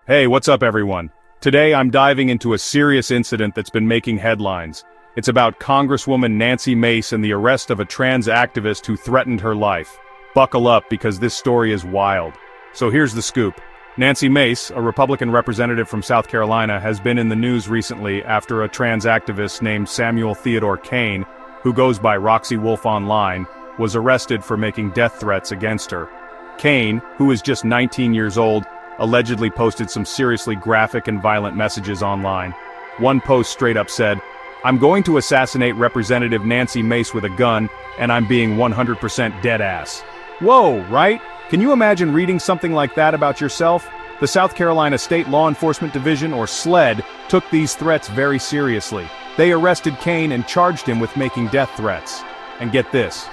Hey, what's up everyone? Today I'm diving into a serious incident that's been making headlines. It's about Congresswoman Nancy Mace and the arrest of a trans activist who threatened her life. Buckle up because this story is wild. So here's the scoop. Nancy Mace, a Republican representative from South Carolina, has been in the news recently after a trans activist named Samuel Theodore Kane, who goes by Roxy Wolf online, was arrested for making death threats against her. Kane, who is just 19 years old, allegedly posted some seriously graphic and violent messages online. One post straight up said, "I'm going to assassinate Representative Nancy Mace with a gun, and I'm being 100% dead ass." Whoa, right? Can you imagine reading something like that about yourself? The South Carolina State Law Enforcement Division, or SLED, took these threats very seriously. They arrested Kane and charged him with making death threats. And get this,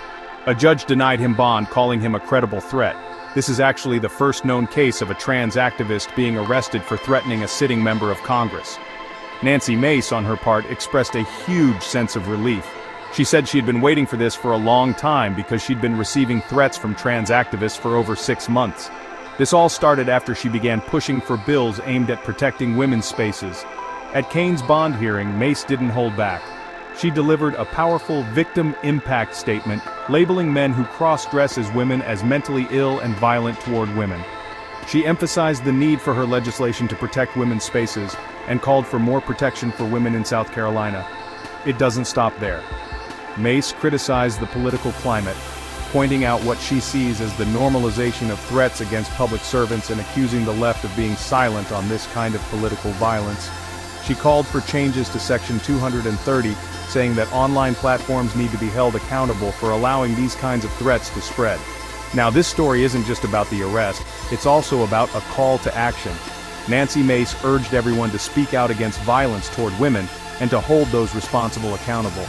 a judge denied him bond, calling him a credible threat. This is actually the first known case of a trans activist being arrested for threatening a sitting member of Congress. Nancy Mace, on her part, expressed a huge sense of relief. She said she had been waiting for this for a long time because she'd been receiving threats from trans activists for over 6 months. This all started after she began pushing for bills aimed at protecting women's spaces. At Kane's bond hearing, Mace didn't hold back. She delivered a powerful victim impact statement, labeling men who cross-dress as women as mentally ill and violent toward women. She emphasized the need for her legislation to protect women's spaces and called for more protection for women in South Carolina. It doesn't stop there. Mace criticized the political climate, pointing out what she sees as the normalization of threats against public servants and accusing the left of being silent on this kind of political violence. She called for changes to Section 230, saying that online platforms need to be held accountable for allowing these kinds of threats to spread. Now, this story isn't just about the arrest, it's also about a call to action. Nancy Mace urged everyone to speak out against violence toward women and to hold those responsible accountable.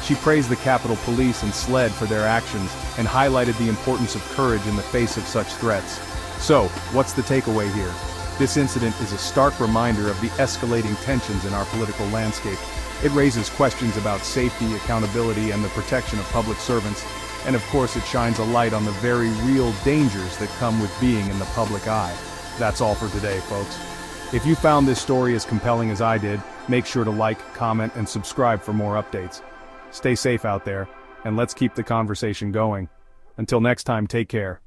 She praised the Capitol Police and SLED for their actions and highlighted the importance of courage in the face of such threats. So, what's the takeaway here? This incident is a stark reminder of the escalating tensions in our political landscape. It raises questions about safety, accountability, and the protection of public servants, and of course it shines a light on the very real dangers that come with being in the public eye. That's all for today, folks. If you found this story as compelling as I did, make sure to like, comment, and subscribe for more updates. Stay safe out there, and let's keep the conversation going. Until next time, take care.